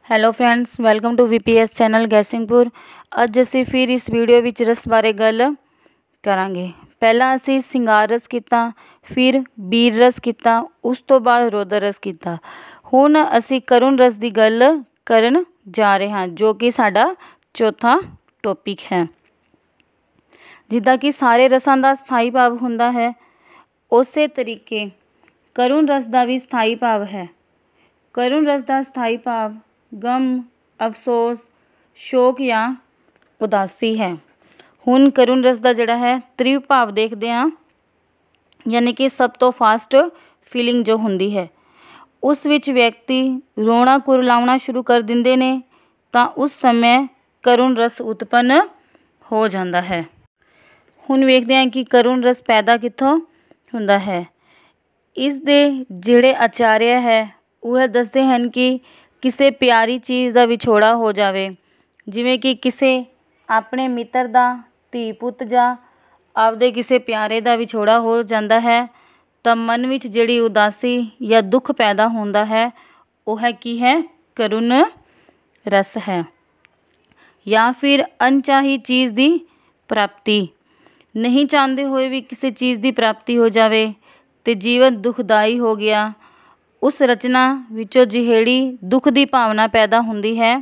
Hello friends, welcome to VPS channel Gasingpur. ਅੱਜ ਅਸੀਂ ਫਿਰ ਇਸ ਵੀਡੀਓ ਵਿੱਚ ਰਸ ਬਾਰੇ ਗੱਲ ਕਰਾਂਗੇ। ਪਹਿਲਾਂ ਅਸੀਂ ਸਿੰਗਾਰ ਰਸ ਕੀਤਾ, ਫਿਰ ਬੀਰ ਰਸ ਕੀਤਾ, ਉਸ ਤੋਂ ਬਾਅਦ ਰੋਦਰ ਰਸ ਕੀਤਾ। ਹੁਣ ਅਸੀਂ ਕਰੁਣ ਰਸ ਦੀ ਗੱਲ ਕਰਨ ਜਾ ਰਹੇ ਹਾਂ, ਜੋ ਕਿ ਸਾਡਾ ਚੌਥਾ ਟੌਪਿਕ ਹੈ। ਜਿੱਦਾਂ ਕਿ ਸਾਰੇ ਰਸਾਂ ਦਾ ਸਥਾਈ ਭਾਵ ਹੁੰਦਾ ਹੈ, ਉਸੇ ਤਰੀਕੇ ਕਰੁਣ ਰਸ ਦਾ ਵੀ ਸਥਾਈ ਭਾਵ ਹੈ। ਕਰੁਣ ਰਸ ਦਾ ਸਥਾਈ ਭਾਵ ਗਮ, ਅਫਸੋਸ, ਸ਼ੋਕ ਜਾਂ ਉਦਾਸੀ ਹੈ। ਹੁਣ ਕਰੁਣ ਰਸ ਦਾ ਜਿਹੜਾ ਹੈ ਤ੍ਰਿਵ ਭਾਵ ਦੇਖਦੇ ਹਾਂ, ਯਾਨੀ ਕਿ ਸਭ ਤੋਂ ਫਾਸਟ ਫੀਲਿੰਗ ਜੋ ਹੁੰਦੀ ਹੈ, ਉਸ ਵਿੱਚ ਵਿਅਕਤੀ ਰੋਣਾ ਕੁਰਲਾਉਣਾ ਸ਼ੁਰੂ ਕਰ ਦਿੰਦੇ ਨੇ, ਤਾਂ ਉਸ ਸਮੇਂ ਕਰੁਣ ਰਸ ਉਤਪੰਨ ਹੋ ਜਾਂਦਾ ਹੈ। ਹੁਣ ਵੇਖਦੇ ਹਾਂ ਕਿ ਕਰੁਣ ਰਸ ਪੈਦਾ ਕਿੱਥੋਂ ਹੁੰਦਾ ਹੈ। ਇਸ ਦੇ ਜਿਹੜੇ ਆਚਾਰਿਆ ਹੈ ਉਹ ਦੱਸਦੇ ਹਨ ਕਿ ਕਿਸੇ ਪਿਆਰੀ ਚੀਜ਼ ਦਾ ਵਿਛੋੜਾ ਹੋ ਜਾਵੇ, ਜਿਵੇਂ ਕਿ ਕਿਸੇ ਆਪਣੇ ਮਿੱਤਰ ਦਾ, ਧੀ ਪੁੱਤ ਜਾਂ ਆਪਦੇ ਕਿਸੇ ਪਿਆਰੇ ਦਾ ਵਿਛੋੜਾ ਹੋ ਜਾਂਦਾ ਹੈ, ਤਾਂ ਮਨ ਵਿੱਚ ਜਿਹੜੀ ਉਦਾਸੀ ਜਾਂ ਦੁੱਖ ਪੈਦਾ ਹੁੰਦਾ ਹੈ, ਉਹ ਹੈ ਕੀ ਹੈ? ਕਰੁਣ ਰਸ ਹੈ। ਜਾਂ ਫਿਰ ਅਣਚਾਹੀ ਚੀਜ਼ ਦੀ ਪ੍ਰਾਪਤੀ, ਨਹੀਂ ਚਾਹੁੰਦੇ ਹੋਏ ਵੀ ਕਿਸੇ ਚੀਜ਼ ਦੀ ਪ੍ਰਾਪਤੀ ਹੋ ਜਾਵੇ ਅਤੇ ਜੀਵਨ ਦੁਖਦਾਈ ਹੋ ਗਿਆ, ਉਸ ਰਚਨਾ ਵਿੱਚੋਂ ਜਿਹੜੀ ਦੁੱਖ ਦੀ ਭਾਵਨਾ ਪੈਦਾ ਹੁੰਦੀ ਹੈ,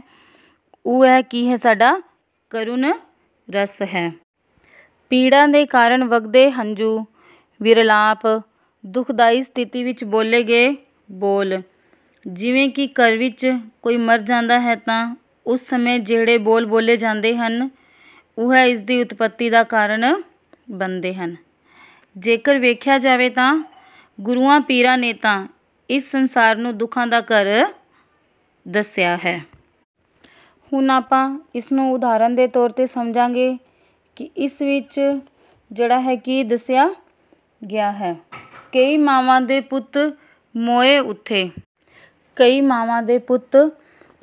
ਉਹ ਹੈ ਕੀ ਹੈ? ਸਾਡਾ ਕਰੁਣ ਰਸ ਹੈ। ਪੀੜਾ ਦੇ ਕਾਰਨ ਵਗਦੇ ਹੰਝੂ, ਵਿਰਲਾਪ, ਦੁਖਦਾਈ ਸਥਿਤੀ ਵਿੱਚ ਬੋਲੇ ਗਏ ਬੋਲ, ਜਿਵੇਂ ਕਿ ਘਰ ਵਿੱਚ ਕੋਈ ਮਰ ਜਾਂਦਾ ਹੈ ਤਾਂ ਉਸ ਸਮੇਂ ਜਿਹੜੇ ਬੋਲ ਬੋਲੇ ਜਾਂਦੇ ਹਨ, ਉਹ ਹੈ ਇਸ ਦੀ ਉਤਪੱਤੀ ਦਾ ਕਾਰਨ ਬਣਦੇ ਹਨ। ਜੇਕਰ ਵੇਖਿਆ ਜਾਵੇ ਤਾਂ ਗੁਰੂਆਂ ਪੀਰਾਂ ਨੇ ਤਾਂ ਇਸ ਸੰਸਾਰ ਨੂੰ ਦੁੱਖਾਂ ਦਾ ਘਰ ਦੱਸਿਆ ਹੈ। ਹੁਣ ਆਪਾਂ ਇਸ ਨੂੰ ਉਦਾਹਰਨ ਦੇ ਤੌਰ 'ਤੇ ਸਮਝਾਂਗੇ ਕਿ ਇਸ ਵਿੱਚ ਜਿਹੜਾ ਹੈ ਕੀ ਦੱਸਿਆ ਗਿਆ ਹੈ। ਕਈ ਮਾਵਾਂ ਦੇ ਪੁੱਤ ਮੋਏ ਉੱਥੇ, ਕਈ ਮਾਵਾਂ ਦੇ ਪੁੱਤ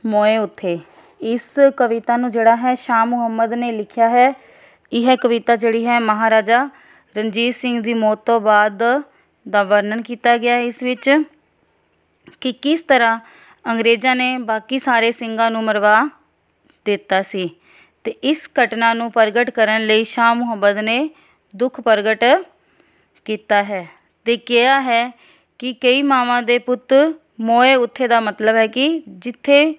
ਮੋਏ ਉੱਥੇ। ਇਸ ਕਵਿਤਾ ਨੂੰ ਜਿਹੜਾ ਹੈ ਸ਼ਾਹ ਮੁਹੰਮਦ ਨੇ ਲਿਖਿਆ ਹੈ। ਇਹ ਕਵਿਤਾ ਜਿਹੜੀ ਹੈ ਮਹਾਰਾਜਾ ਰਣਜੀਤ ਸਿੰਘ ਦੀ ਮੌਤ ਤੋਂ ਬਾਅਦ ਦਾ ਵਰਣਨ ਕੀਤਾ ਗਿਆ ਹੈ। ਇਸ ਵਿੱਚ ਕਿ ਕਿਸ ਤਰ੍ਹਾਂ ਅੰਗਰੇਜ਼ਾਂ ਨੇ ਬਾਕੀ ਸਾਰੇ ਸਿੰਘਾਂ ਨੂੰ ਮਰਵਾ ਦਿੱਤਾ ਸੀ, ਅਤੇ ਇਸ ਘਟਨਾ ਨੂੰ ਪ੍ਰਗਟ ਕਰਨ ਲਈ ਸ਼ਾਹ ਮੁਹੰਮਦ ਨੇ ਦੁੱਖ ਪ੍ਰਗਟ ਕੀਤਾ ਹੈ ਅਤੇ ਕਿਹਾ ਹੈ ਕਿ ਕਈ ਮਾਵਾਂ ਦੇ ਪੁੱਤ ਮੋਏ ਉੱਥੇ ਦਾ ਮਤਲਬ ਹੈ ਕਿ ਜਿੱਥੇ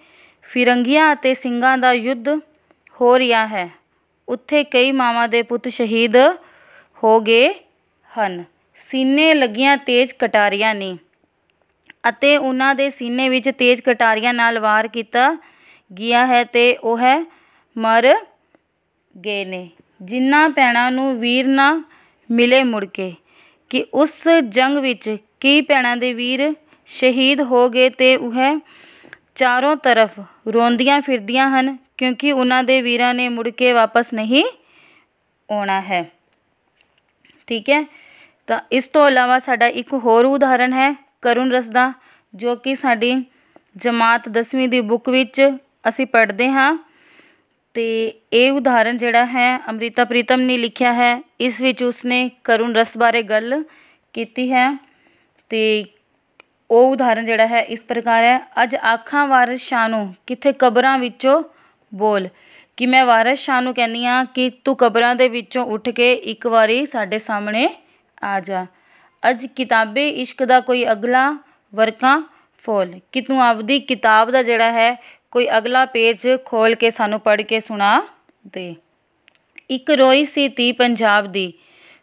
ਫਿਰੰਗੀਆਂ ਅਤੇ ਸਿੰਘਾਂ ਦਾ ਯੁੱਧ ਹੋ ਰਿਹਾ ਹੈ, ਉੱਥੇ ਕਈ ਮਾਵਾਂ ਦੇ ਪੁੱਤ ਸ਼ਹੀਦ ਹੋ ਗਏ ਹਨ। ਸੀਨੇ ਲੱਗੀਆਂ ਤੇਜ਼ ਕਟਾਰੀਆਂ ਨੇ ਅਤੇ ਉਹਨਾਂ ਦੇ ਸੀਨੇ ਵਿੱਚ ਤੇਜ਼ ਕਟਾਰੀਆਂ ਨਾਲ ਵਾਰ ਕੀਤਾ ਗਿਆ ਹੈ ਅਤੇ ਉਹ ਮਰ ਗਏ ਨੇ। ਜਿਨ੍ਹਾਂ ਭੈਣਾਂ ਨੂੰ ਵੀਰ ਨਾ ਮਿਲੇ ਮੁੜ ਕੇ, ਕਿ ਉਸ ਜੰਗ ਵਿੱਚ ਕਈ ਭੈਣਾਂ ਦੇ ਵੀਰ ਸ਼ਹੀਦ ਹੋ ਗਏ ਅਤੇ ਉਹ ਚਾਰੋਂ ਤਰਫ ਰੋਂਦੀਆਂ ਫਿਰਦੀਆਂ ਹਨ, ਕਿਉਂਕਿ ਉਹਨਾਂ ਦੇ ਵੀਰਾਂ ਨੇ ਮੁੜ ਕੇ ਵਾਪਸ ਨਹੀਂ ਆਉਣਾ ਹੈ। ਠੀਕ ਹੈ, ਤਾਂ ਇਸ ਤੋਂ ਇਲਾਵਾ ਸਾਡਾ ਇੱਕ ਹੋਰ ਉਦਾਹਰਨ ਹੈ ਕਰੁਣ ਰਸ ਦਾ, ਜੋ ਕਿ ਸਾਡੀ ਜਮਾਤ 10ਵੀਂ ਦੀ ਬੁੱਕ ਵਿੱਚ ਅਸੀਂ ਪੜ੍ਹਦੇ ਹਾਂ। ਅਤੇ ਇਹ ਉਦਾਹਰਨ ਜਿਹੜਾ ਹੈ ਅੰਮ੍ਰਿਤਾ ਪ੍ਰੀਤਮ ਨੇ ਲਿਖਿਆ ਹੈ। ਇਸ ਵਿੱਚ ਉਸਨੇ ਕਰੁਣ ਰਸ ਬਾਰੇ ਗੱਲ ਕੀਤੀ ਹੈ ਅਤੇ ਉਹ ਉਦਾਹਰਨ ਜਿਹੜਾ ਹੈ ਇਸ ਪ੍ਰਕਾਰ ਹੈ। ਅੱਜ ਆਖਾਂ ਵਾਰਿਸ ਸ਼ਾਹ ਨੂੰ ਕਿੱਥੇ ਕਬਰਾਂ ਵਿੱਚੋਂ ਬੋਲ, ਕਿ ਮੈਂ ਵਾਰਿਸ ਸ਼ਾਹ ਨੂੰ ਕਹਿੰਦੀ ਹਾਂ ਕਿ ਤੂੰ ਕਬਰਾਂ ਦੇ ਵਿੱਚੋਂ ਉੱਠ ਕੇ ਇੱਕ ਵਾਰੀ ਸਾਡੇ ਸਾਹਮਣੇ ਆ ਜਾ। ਅੱਜ ਕਿਤਾਬੇ ਇਸ਼ਕ ਦਾ ਕੋਈ ਅਗਲਾ ਵਰਕਾਂ ਫੋਲ, ਕਿ ਤੂੰ ਆਪਦੀ ਕਿਤਾਬ ਦਾ ਜਿਹੜਾ ਹੈ ਕੋਈ ਅਗਲਾ ਪੇਜ ਖੋਲ੍ਹ ਕੇ ਸਾਨੂੰ ਪੜ੍ਹ ਕੇ ਸੁਣਾ ਦੇ। ਇੱਕ ਰੋਈ ਸੀ ਧੀ ਪੰਜਾਬ ਦੀ,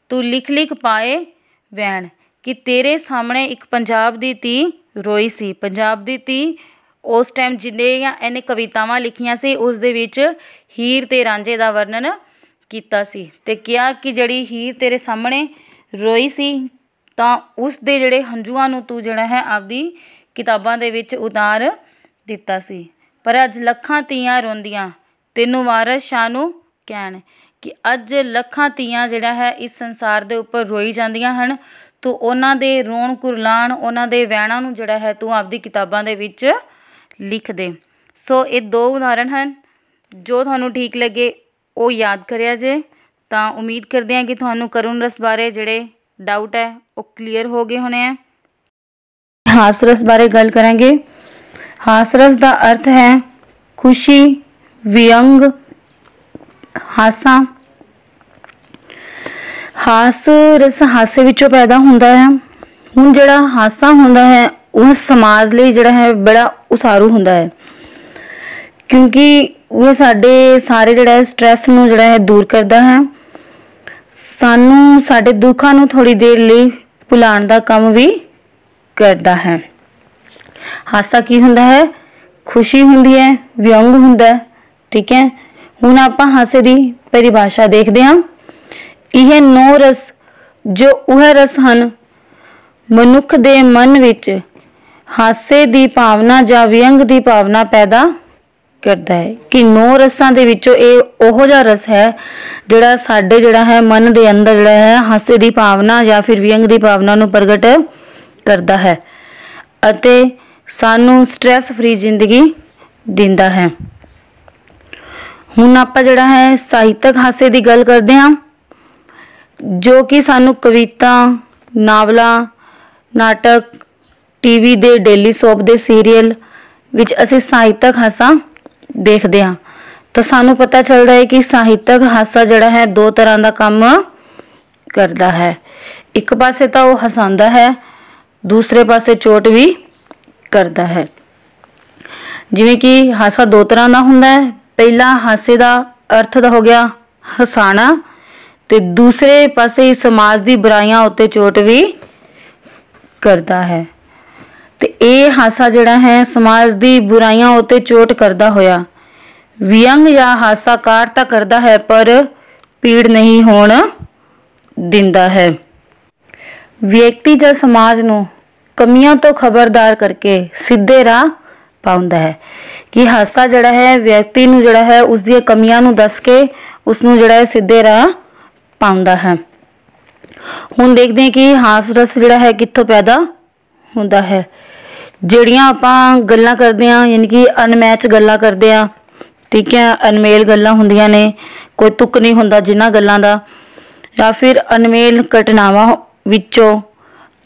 ਤੂੰ ਲਿਖ ਲਿਖ ਪਾਏ ਵੈਣ, ਕਿ ਤੇਰੇ ਸਾਹਮਣੇ ਇੱਕ ਪੰਜਾਬ ਦੀ ਧੀ ਰੋਈ ਸੀ। ਪੰਜਾਬ ਦੀ ਧੀ ਉਸ ਟਾਈਮ ਜਿਹੜੀਆਂ ਇਹਨੇ ਕਵਿਤਾਵਾਂ ਲਿਖੀਆਂ ਸੀ, ਉਸ ਦੇ ਵਿੱਚ ਹੀਰ ਅਤੇ ਰਾਂਝੇ ਦਾ ਵਰਣਨ ਕੀਤਾ ਸੀ ਅਤੇ ਕਿਹਾ ਕਿ ਜਿਹੜੀ ਹੀਰ ਤੇਰੇ ਸਾਹਮਣੇ ਰੋਈ ਸੀ, ਤਾਂ ਉਸ ਦੇ ਜਿਹੜੇ ਹੰਝੂਆਂ ਨੂੰ ਤੂੰ ਜਿਹੜਾ ਹੈ ਆਪਦੀ ਕਿਤਾਬਾਂ ਦੇ ਵਿੱਚ ਉਤਾਰ ਦਿੱਤਾ ਸੀ। ਪਰ ਅੱਜ ਲੱਖਾਂ ਧੀਆਂ ਰੋਂਦੀਆਂ ਤੈਨੂੰ ਵਾਰਿਸ ਸ਼ਾਹ ਨੂੰ ਕਹਿਣ, ਕਿ ਅੱਜ ਲੱਖਾਂ ਧੀਆਂ ਜਿਹੜਾ ਹੈ ਇਸ ਸੰਸਾਰ ਦੇ ਉੱਪਰ ਰੋਈ ਜਾਂਦੀਆਂ ਹਨ, ਤੂੰ ਉਹਨਾਂ ਦੇ ਰੋਣ ਕੁਰਲਾਉਣ, ਉਹਨਾਂ ਦੇ ਵੈਣਾਂ ਨੂੰ ਜਿਹੜਾ ਹੈ ਤੂੰ ਆਪਦੀ ਕਿਤਾਬਾਂ ਦੇ ਵਿੱਚ ਲਿਖ ਦੇ। ਸੋ ਇਹ ਦੋ ਉਦਾਹਰਨ ਹਨ, ਜੋ ਤੁਹਾਨੂੰ ਠੀਕ ਲੱਗੇ ਉਹ ਯਾਦ ਕਰਿਆ ਜੇ। ਤਾਂ ਉਮੀਦ ਕਰਦੇ ਹਾਂ ਕਿ ਤੁਹਾਨੂੰ ਕਰੁਣ ਰਸ ਬਾਰੇ ਜਿਹੜੇ ਡਾਊਟ ਹੈ ਉਹ ਕਲੀਅਰ ਹੋ ਗਏ ਹੋਣੇ ਹੈ। ਹਾਸ ਰਸ ਬਾਰੇ ਗੱਲ ਕਰਾਂਗੇ। ਹਾਸ ਰਸ ਦਾ ਅਰਥ ਹੈ खुशी, व्यंग, हासा। हास रस हासे विचों पैदा हुंदा है। हुण जिहड़ा हासा हुंदा है वह समाज लई जिहड़ा है बड़ा उसारू हुंदा है, क्योंकि वह साडे सारे जिहड़ा है स्ट्रैस नूं जिहड़ा है दूर करदा है, सानू साडे दुखां नूं थोड़ी देर लई भुलाउण दा काम भी करदा है। हासा की हुंदा है? खुशी हुंदी है, व्यंग हुंदा है। ठीक है, हुण आपां हासे दी परिभाषा देखदे हां। यह 9 रस जो वह रस हन मनुख दे मन विच हासे दी भावना जां व्यंग दी भावना पैदा करता है। कि 9 रसां दे विचों ਇਹ ਉਹੋ ਜਿਹਾ रस है ਜਿਹੜਾ ਸਾਡੇ ਜਿਹੜਾ है मन ਦੇ अंदर ਜਿਹੜਾ है हासे दी भावना ਜਾਂ फिर व्यंग ਦੀ ਭਾਵਨਾ ਨੂੰ ਪ੍ਰਗਟ ਕਰਦਾ ਹੈ ਅਤੇ ਸਾਨੂੰ ਸਟ੍ਰੈਸ ਫ੍ਰੀ ਜ਼ਿੰਦਗੀ ਦਿੰਦਾ ਹੈ। ਹੁਣ ਆਪਾਂ ਜਿਹੜਾ ਹੈ ਸਾਹਿਤਕ ਹਾਸੇ ਦੀ ਗੱਲ ਕਰਦੇ ਹਾਂ, ਜੋ ਕਿ ਸਾਨੂੰ ਕਵਿਤਾ, ਨਾਵਲਾਂ, ਨਾਟਕ, टीवी ਦੇ डेली सोप ਦੇ सीरियल ਵਿੱਚ ਅਸੀਂ ਸਾਹਿਤਕ ਹਾਸਾ देखते हाँ। तो सानू पता चलता है कि ਸਾਹਿਤਕ हासा जड़ा है 2 तरह का काम करता है। एक पासे तो वो हसांदा है, दूसरे पासे चोट भी करता है। जिवें कि हासा 2 तरह का हुंदा है। पहला हासे का अर्थ दा हो गया हसाना, ते दूसरे पासे समाज की बुराइयां उत्ते चोट भी करता है। ते ये हासा जिहड़ा है समाज की बुराइयां उत्ते चोट करदा होया व्यंग या हासाकार तां करदा है पर पीड़ नहीं होण दिंदा है। व्यक्ति या समाज नूं कमियां तो खबरदार करके सीधे राह पाउंदा है। कि हासा जिहड़ा है व्यक्ति नूं जिहड़ा है उसदी कमियां नूं दस के उसनूं जिहड़ा है सीधे राह पाउंदा है। हुण देखदे हैं कि हास रस जिहड़ा है कित्थों पैदा हुंदा है। ਜਿਹੜੀਆਂ ਆਪਾਂ ਗੱਲਾਂ ਕਰਦੇ ਆਂ ਯਾਨੀ ਕਿ ਅਨਮੈਚ ਗੱਲਾਂ ਕਰਦੇ ਆਂ, ਠੀਕ ਹੈ, ਅਨਮੇਲ ਗੱਲਾਂ ਹੁੰਦੀਆਂ ਨੇ, ਕੋਈ ਤੁਕ ਨਹੀਂ ਹੁੰਦਾ ਜਿਨ੍ਹਾਂ ਗੱਲਾਂ ਦਾ, ਜਾਂ ਫਿਰ ਅਨਮੇਲ ਘਟਨਾਵਾਂ ਵਿੱਚੋਂ,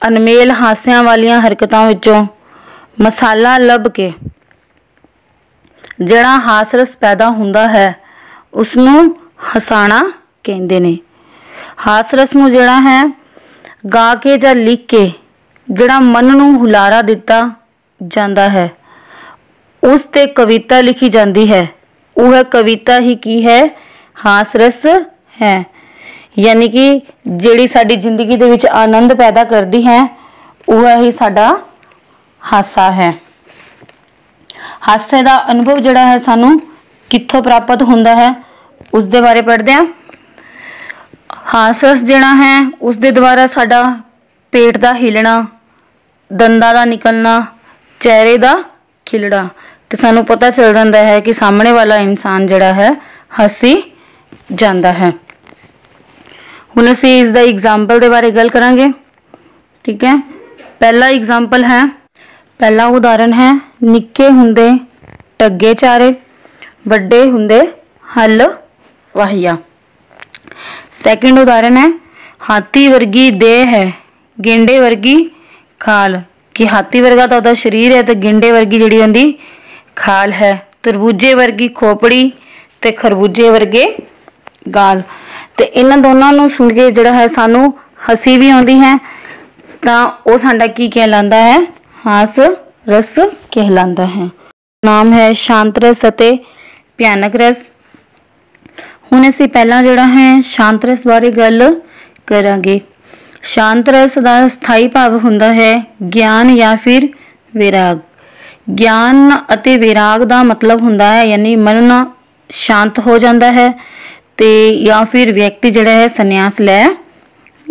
ਅਨਮੇਲ ਹਾਸਿਆਂ ਵਾਲੀਆਂ ਹਰਕਤਾਂ ਵਿੱਚੋਂ ਮਸਾਲਾ ਲੱਭ ਕੇ ਜਿਹੜਾ ਹਾਸ ਰਸ ਪੈਦਾ ਹੁੰਦਾ ਹੈ ਉਸ ਨੂੰ ਹਸਾਣਾ ਕਹਿੰਦੇ ਨੇ। ਹਾਸ ਰਸ ਨੂੰ ਜਿਹੜਾ ਹੈ ਗਾ ਕੇ ਜਾਂ ਲਿਖ ਕੇ ਜਿਹੜਾ ਮਨ ਨੂੰ ਹੁਲਾਰਾ ਦਿੱਤਾ ਜਾਂਦਾ है उस ते कविता लिखी जाती है। वह कविता ही की है हास रस है। यानी कि जिहड़ी साडी जिंदगी दे विच आनंद पैदा करती है वह ही साडा हासा है। हासे दा अनुभव जिहड़ा है सानू कित्थों प्राप्त हुंदा है उस दे बारे पढ़दे हां। हास रस जिहड़ा है उस दे द्वारा साडा पेट दा हिलना, दंदां दा निकलना, चेहरे का खिलड़ा, तो सानू पता चल जाता है कि सामने वाला इंसान जिहड़ा है हसी जाता है। हुण असीं इस दा एग्जाम्पल के बारे गल करांगे। ठीक है, पहला एग्जाम्पल है, पहला उदाहरण है निक्के हुंदे टग्गे चारे, वड्डे हुंदे हल वाहिया। सैकेंड उदाहरण है हाथी वर्गी देह है गेंडे वर्गी खाल। कि हाथी वर्गा तो उसका शरीर है तो गेंडे वर्गी जिहड़ी उहदी खाल है। तरबूजे वर्गी खोपड़ी ते खरबूजे वर्गे गाल। तो इन्हां दोनों नूं सुन के जिहड़ा है सानू हसी भी आउंदी है, तां ओह साडा की कहलांदा है? हास रस कहलांदा है। नाम है शांत रस अते भयानक रस। हुण असीं पहलां जिहड़ा है शांत रस बारे गल करांगे। शांत रस का स्थाई भाव हुंदा है ज्ञान या फिर विराग। ज्ञान अते विराग का मतलब हुंदा है यानी मन शांत हो जाता है ते या फिर व्यक्ति जिहड़ा है संन्यास ले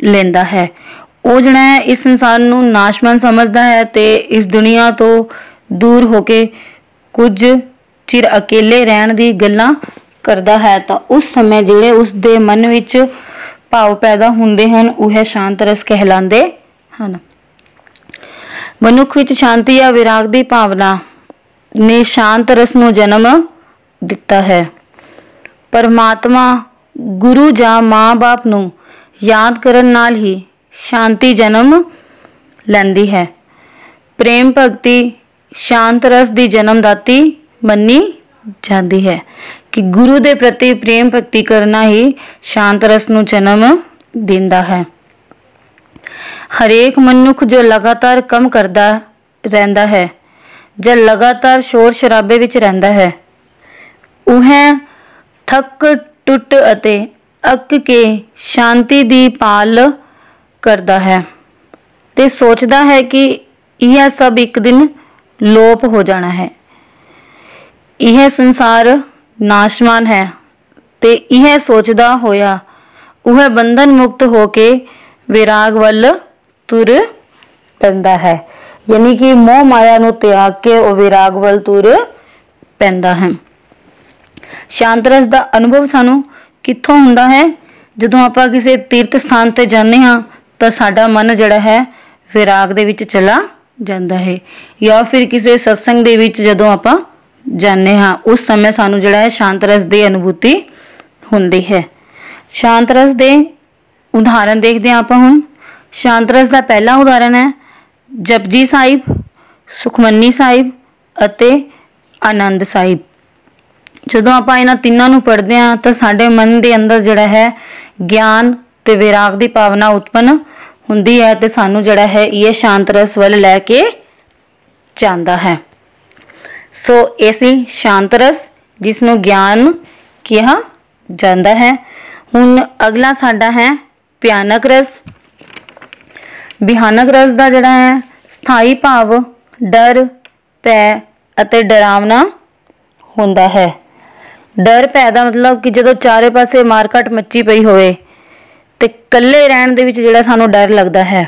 लेंदा है। वो जिहड़ा है इस इंसान नूं नाशमन समझदा है ते इस दुनिया तो दूर होके कुछ चिर अकेले रहण दी गल्लां करदा है। तो उस समय जिहड़े उस दे मन विच भाव पैदा हुंदे हन वह शांत रस कहलांदे हन। मनुख विच शांति या विराग की भावना ने शांत रस नूं जन्म दिता है। परमात्मा गुरु जां माँ बाप नूं याद करन नाल ही शांति जन्म लैंदी है। प्रेम भगती शांत रस की जन्मदाती मन्नी ਜਾਂਦੀ ਹੈ कि गुरु के प्रति प्रेम भक्ति करना ही शांत रस नूं जन्म दिंदा है। हरेक मनुख जो लगातार कम करता रहता है ਜਾਂ लगातार शोर शराबे विच रहता है वह थक टुट अते अक के शांति दी पाल करता है ते सोचता है कि यह सब एक दिन लोप हो जाना है। यह संसार नाशवान है ते यह सोचदा होया वह बंधन मुक्त होके विराग वल तुर पैंदा है। यानी कि मोह माया नूं त्याग के वह विराग वल तुर पैंदा है। शांत रस दा अनुभव सानू कित्थों हुंदा है? जदों आपां किसी तीर्थ स्थान ते जाने हाँ तां साडा मन जिहड़ा है विराग दे विच चला जांदा है, या फिर किसी सत्संग दे विच जदों आपां जाने हाँ उस समय सानू जिहड़ा है शांत रस की अनुभूति हुंदी है। शांत रस दे उदाहरण देखते हैं आपां हुण। शांत रस का पहला उदाहरण है जपजी साहिब, सुखमनी साहिब अते आनंद साहिब। जदों आपां इन्हां तीनां नूं पढ़दे हां तां साडे मन दे अंदर जिहड़ा है ज्ञान ते विराग की भावना उत्पन्न हुंदी है ते सानू जिहड़ा है ये शांत रस वल लैके जांदा है। सो ऐसी शांत रस जिसनों ज्ञान कहा जाता है। हुण अगला साडा है भयानक रस। भयानक रस का जिहड़ा है स्थाई भाव डर भै अते डरावना हुंदा है। डर भै दा मतलब कि जदों चारे पासे मारकट मची पई होवे ते कल्ले रहण दे विच जिहड़ा सानू डर लगदा है,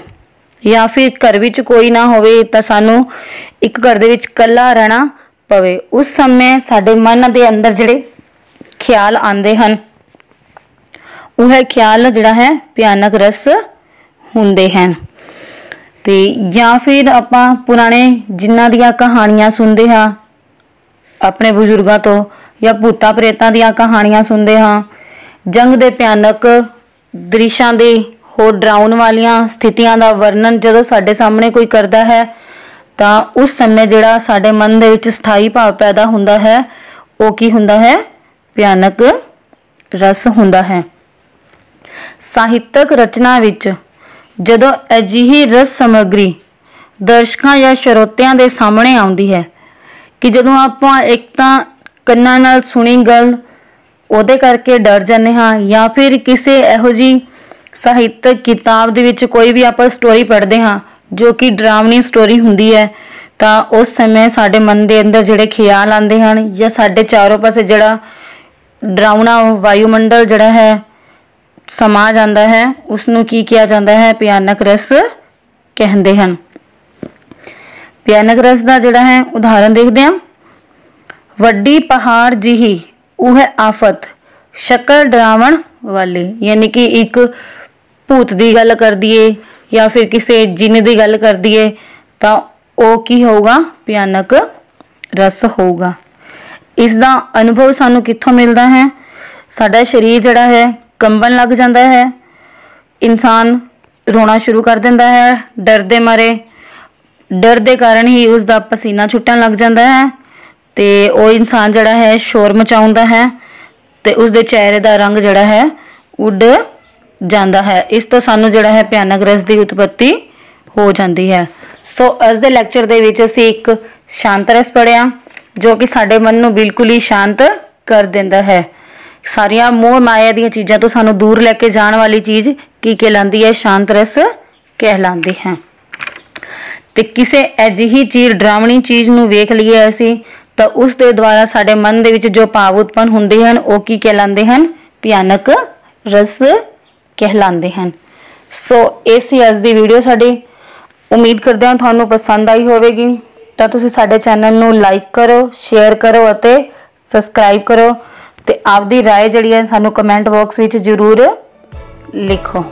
या फिर घर विच कोई ना होवे तां सानू एक घर दे विच कल्ला रहना पवे, उस समय साडे मन दे अंदर जिहड़े ख्याल आंदे हन वह ख्याल जिहड़ा है भयानक रस हुंदे हैं। ते या फिर आपां पुराने जिन्नां दियां कहानियां सुनदे हां अपने बजुर्गां तो, या भूतां प्रेतां दियां कहानियां सुनदे हां, जंग दे भयानक दृश्यां दे होर डराउण वालियां स्थितियां दा वर्णन जदों साडे सामने कोई करदा है तां उस समय जिहड़ा साडे मन दे विच स्थाई भाव पैदा हुंदा है वो की हुंदा है भयानक रस हुंदा है। ਸਾਹਿਤਕ रचना विच जदों अजिही रस समग्री दर्शकों या श्रोतिਆਂ ਦੇ ਸਾਹਮਣੇ ਆਉਂਦੀ है कि जदों ਆਪਾਂ एक ਤਾਂ ਕੰਨਾਂ ਨਾਲ ਸੁਣੀ ਗੱਲ ਉਹਦੇ ਕਰਕੇ ਡਰ ਜਾਂਦੇ ਹਾਂ, ਜਾਂ ਫਿਰ ਕਿਸੇ ਇਹੋ ਜਿਹੀ ਸਾਹਿਤਕ किताब ਦੇ ਵਿੱਚ ਕੋਈ ਵੀ ਆਪਾਂ स्टोरी पढ़ते हाँ जो कि डरावनी स्टोरी हुंदी है तो उस समय साडे मन के अंदर जिहड़े ख्याल आते हैं या साडे चारों पासे जिहड़ा डरावना वायुमंडल जिहड़ा है समा जाता है उसनूं की किया जाता है भयानक रस कहते हैं। भयानक रस का जिहड़ा है उदाहरण देखते हैं। वड्डी पहाड़ जिही वह आफत शक्ल डरावण वाली, यानी कि एक भूत की गल कर दिए या फिर किसी जिन की गल कर दिए तो वो की होगा भयानक रस होगा। इसका अनुभव सानू कित्थों मिलता है? साडा शरीर जिहड़ा है कंबन लग जाता है, इंसान रोना शुरू कर देता है डर दे मारे, डर दे कारण ही उसका पसीना छुट्टन लग जाता है तो वो इंसान जिहड़ा है शोर मचाउंदा है तो उसके चेहरे का रंग जिहड़ा है उड़ जाता है। इस तो सानू जिहड़ा है भयानक रस की उत्पत्ति हो जाती है। सो अज दे लैक्चर दे विच असीं एक शांत रस पढ़िया जो कि साडे मन नूं बिल्कुल ही शांत कर देंदा है। सारिया मोह माया दी चीज़ों तो सानू दूर लैके जाण वाली चीज़ की कहलाती है? शांत रस कहलाती है। तो किसी अजिही चीज़ डरावनी चीज़ नूं वेख लीए असीं तो उस दे द्वारा साडे मन दे विच जो भाव उत्पन्न हुंदे हन वो की कहलाते हैं? भयानक रस कहलाते हैं। सो इसी अज दी वीडियो साडी उम्मीद करते हैं थानू पसंद आई होवेगी। तो तुसीं साडे चैनल नूं लाइक करो, शेयर करो अते सबसक्राइब करो ते आपदी राय जिहड़ी है सानू कमेंट बॉक्स विच जरूर लिखो।